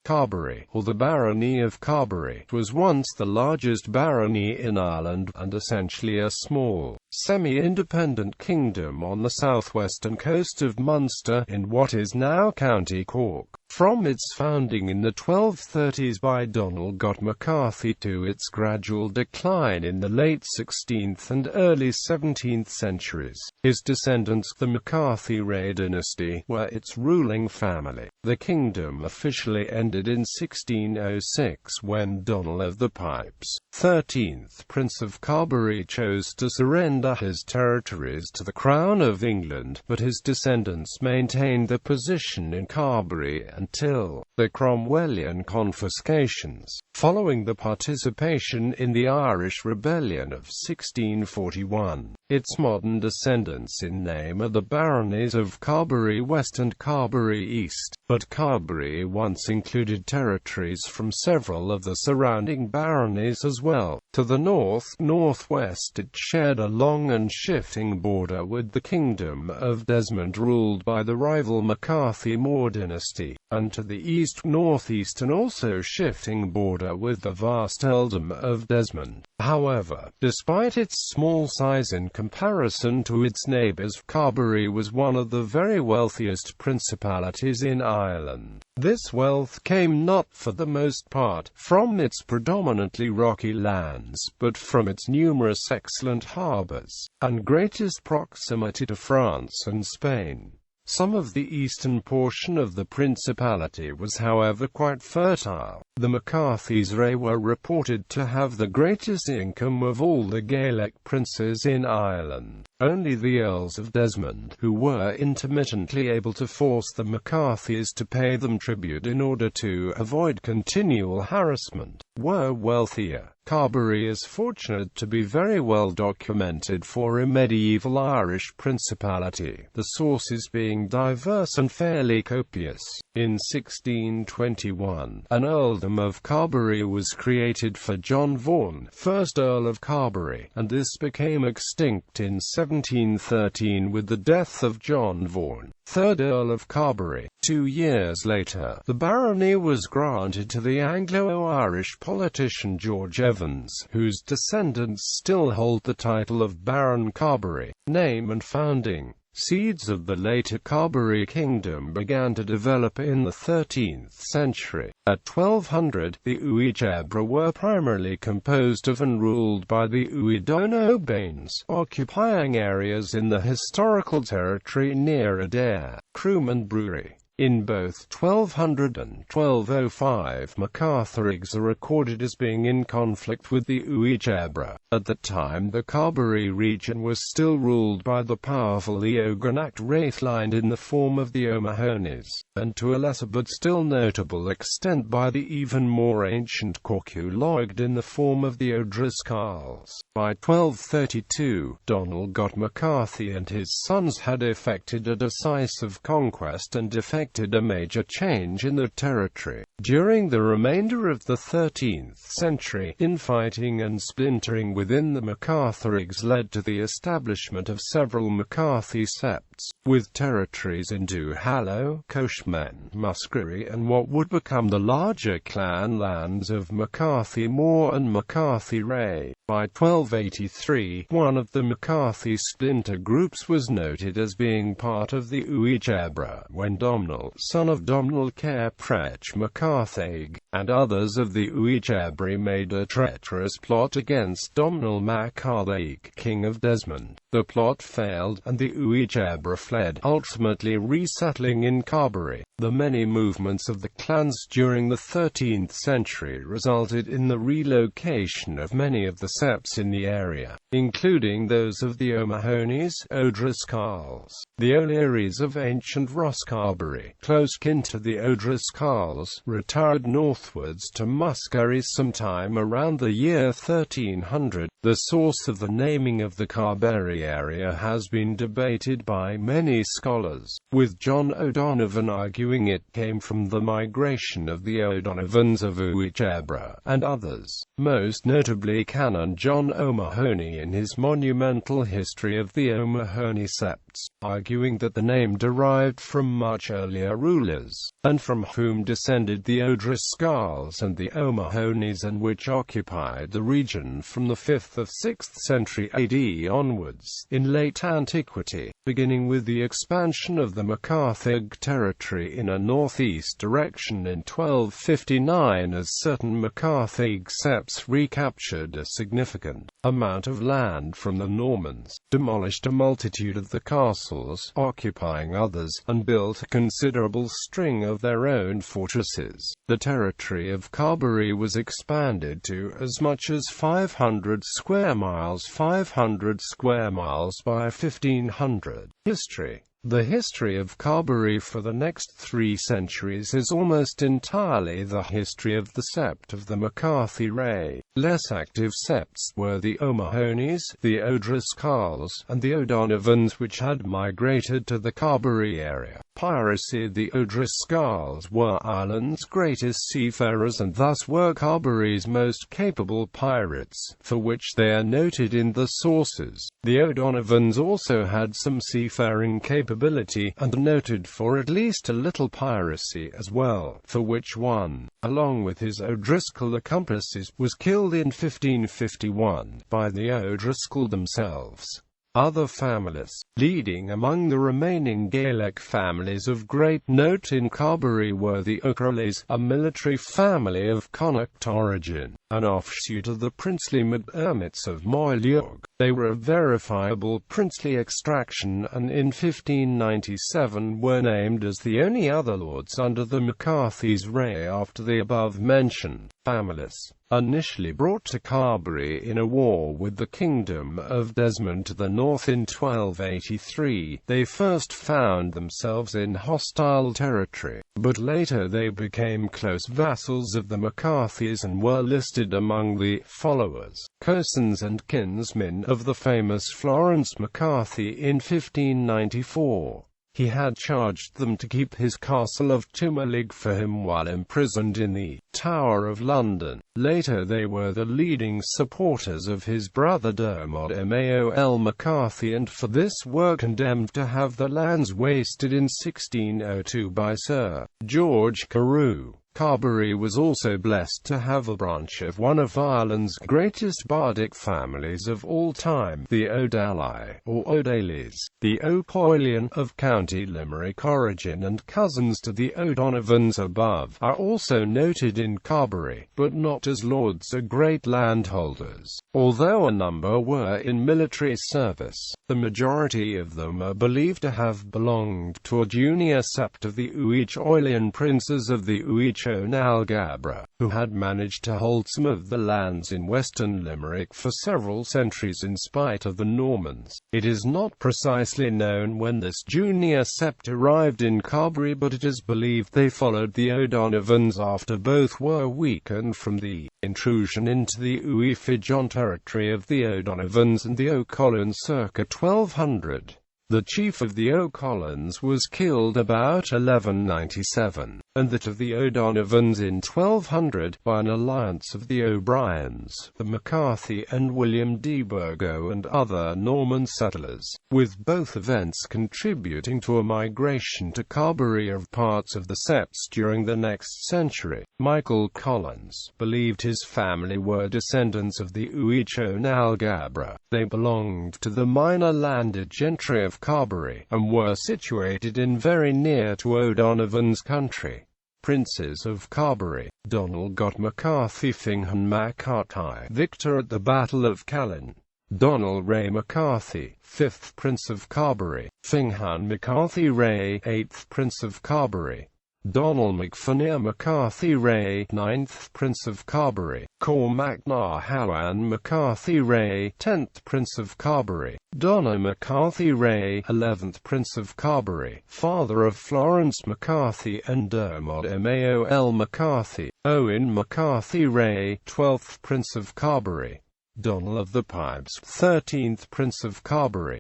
Carbery, or the Barony of Carbery, was once the largest barony in Ireland, and essentially a small, semi-independent kingdom on the southwestern coast of Munster, in what is now County Cork. From its founding in the 1230s by Donal Gott MacCarthy to its gradual decline in the late 16th and early 17th centuries, his descendants, the MacCarthy Reagh dynasty, were its ruling family. The kingdom officially ended in 1606 when Donal of the Pipes, 13th Prince of Carbery, chose to surrender his territories to the Crown of England, but his descendants maintained their position in Carbery until the Cromwellian confiscations, following the participation in the Irish Rebellion of 1641. Its modern descendants in name are the baronies of Carbery West and Carbery East, but Carbery once included territories from several of the surrounding baronies as well. To the north-northwest it shared a long and shifting border with the Kingdom of Desmond, ruled by the rival MacCarthy Reagh dynasty, and to the east-northeast an also shifting border with the vast earldom of Desmond. However, despite its small size in comparison to its neighbours, Carbery was one of the very wealthiest principalities in Ireland. This wealth came not for the most part from its predominantly rocky lands, but from its numerous excellent harbours, and greatest proximity to France and Spain. Some of the eastern portion of the principality was however quite fertile. The MacCarthy Reagh were reported to have the greatest income of all the Gaelic princes in Ireland. Only the Earls of Desmond, who were intermittently able to force the MacCarthys to pay them tribute in order to avoid continual harassment, were wealthier. Carbery is fortunate to be very well documented for a medieval Irish principality, the sources being diverse and fairly copious. In 1621, an earldom of Carbery was created for John Vaughan, 1st Earl of Carbery, and this became extinct in 1713 with the death of John Vaughan, 3rd Earl of Carbery. 2 years later, the barony was granted to the Anglo-Irish politician George Evans, whose descendants still hold the title of Baron Carbery. Name and founding. Seeds of the later Carbery kingdom began to develop in the 13th century. At 1200, the Uí were primarily composed of and ruled by the Uí occupying areas in the historical territory near Adair, Croom and Brewery. In both 1200 and 1205, MacCarthy Reagh are recorded as being in conflict with the Uí. At the time, the Carbery region was still ruled by the powerful the Ogrenach Rathline in the form of the O'Mahonys, and to a lesser but still notable extent by the even more ancient Corcu Loigd in the form of the O'Driscolls. By 1232, Donal Gott MacCarthy and his sons had effected a decisive conquest and effected a major change in the territory. During the remainder of the 13th century, infighting and splintering within the MacCarthy Reagh led to the establishment of several MacCarthy septs, with territories in Duhallow, Coshman, Muskerry, and what would become the larger clan lands of MacCarthy Reagh and MacCarthy Reagh. By 1283, one of the MacCarthy splinter groups was noted as being part of the Uí, when Domnall, son of Domnall Cairprech MacCarthy, and others of the Uí made a treacherous plot against Domnall MacCarthy, King of Desmond. The plot failed, and the Uí fled, ultimately resettling in Carbery. The many movements of the clans during the 13th century resulted in the relocation of many of the septs in the area, including those of the O'Mahonys, O'Driscolls, the O'Learys of ancient Rosscarbery, close kin to the O'Driscolls, retired northwards to Muskerry sometime around the year 1300. The source of the naming of the Carbery area has been debated by many scholars, with John O'Donovan arguing it came from the migration of the O'Donovans of Uí, and others, most notably Canon John O'Mahony in his monumental history of the O'Mahony sept. septs, arguing that the name derived from much earlier rulers, and from whom descended the O'Driscolls and the O'Mahonys, and which occupied the region from the 5th of 6th century AD onwards, in late antiquity, beginning with the expansion of the MacCarthy territory in a northeast direction in 1259, as certain MacCarthy septs recaptured a significant amount of land from the Normans, demolished a multitude of the castles, occupying others, and built a considerable string of their own fortresses. The territory of Carbery was expanded to as much as 500 square miles by 1500. History. The history of Carbery for the next 3 centuries is almost entirely the history of the sept of the MacCarthy Reagh. Less active septs were the O'Mahonys, the O'Driscolls, and the O'Donovans, which had migrated to the Carbery area. Piracy. The O'Driscolls were Ireland's greatest seafarers, and thus were Carbery's most capable pirates, for which they are noted in the sources. The O'Donovans also had some seafaring capability, and are noted for at least a little piracy as well, for which one, along with his O'Driscoll accomplices, was killed in 1551 by the O'Driscoll themselves. Other families. Leading among the remaining Gaelic families of great note in Carbery were the O'Crolleys, a military family of Connacht origin, an offshoot of the princely MacDermots of Moyleog. They were of verifiable princely extraction, and in 1597 were named as the only other lords under the MacCarthy's Reagh after the above-mentioned families. Initially brought to Carbery in a war with the Kingdom of Desmond to the north in 1283, they first found themselves in hostile territory, but later they became close vassals of the MacCarthys and were listed among the followers, cousins and kinsmen of the famous Florence MacCarthy in 1594. He had charged them to keep his castle of Tumalig for him while imprisoned in the Tower of London. Later they were the leading supporters of his brother Dermot Mal MacCarthy, and for this were condemned to have their lands wasted in 1602 by Sir George Carew. Carbery was also blessed to have a branch of one of Ireland's greatest bardic families of all time, the O'Daly, or O'Daleys, the O'Coilian, of County Limerick origin and cousins to the O'Donovans above, are also noted in Carbery, but not as lords or great landholders. Although a number were in military service, the majority of them are believed to have belonged to a junior sept of the O'Coilian princes of the O'Nalgabra, who had managed to hold some of the lands in western Limerick for several centuries in spite of the Normans. It is not precisely known when this junior sept arrived in Carbery, but it is believed they followed the O'Donovans after both were weakened from the intrusion into the O'Fijon territory of the O'Donovans and the O'Collins circa 1200. The chief of the O'Collins was killed about 1197, and that of the O'Donovans in 1200, by an alliance of the O'Briens, the MacCarthy and William de Burgo and other Norman settlers, with both events contributing to a migration to Carbery of parts of the septs during the next century. Michael Collins believed his family were descendants of the O'Nalgabra. They belonged to the minor landed gentry of Carbery, and were situated in very near to O'Donovan's country. Princes of Carbery. Donal Gott MacCarthy Finghan MacCarthy, victor at the Battle of Callan. Donal Reagh MacCarthy, 5th Prince of Carbery. Finghan MacCarthy Reagh, 8th Prince of Carbery. Donal MacFinir MacCarthy Reagh, 9th Prince of Carbery. Cormac na Hawan MacCarthy Reagh, 10th Prince of Carbery. Donal MacCarthy Reagh, 11th Prince of Carbery, father of Florence MacCarthy and Dermot Mal MacCarthy. Owen MacCarthy Reagh, 12th Prince of Carbery. Donal of the Pipes, 13th Prince of Carbery.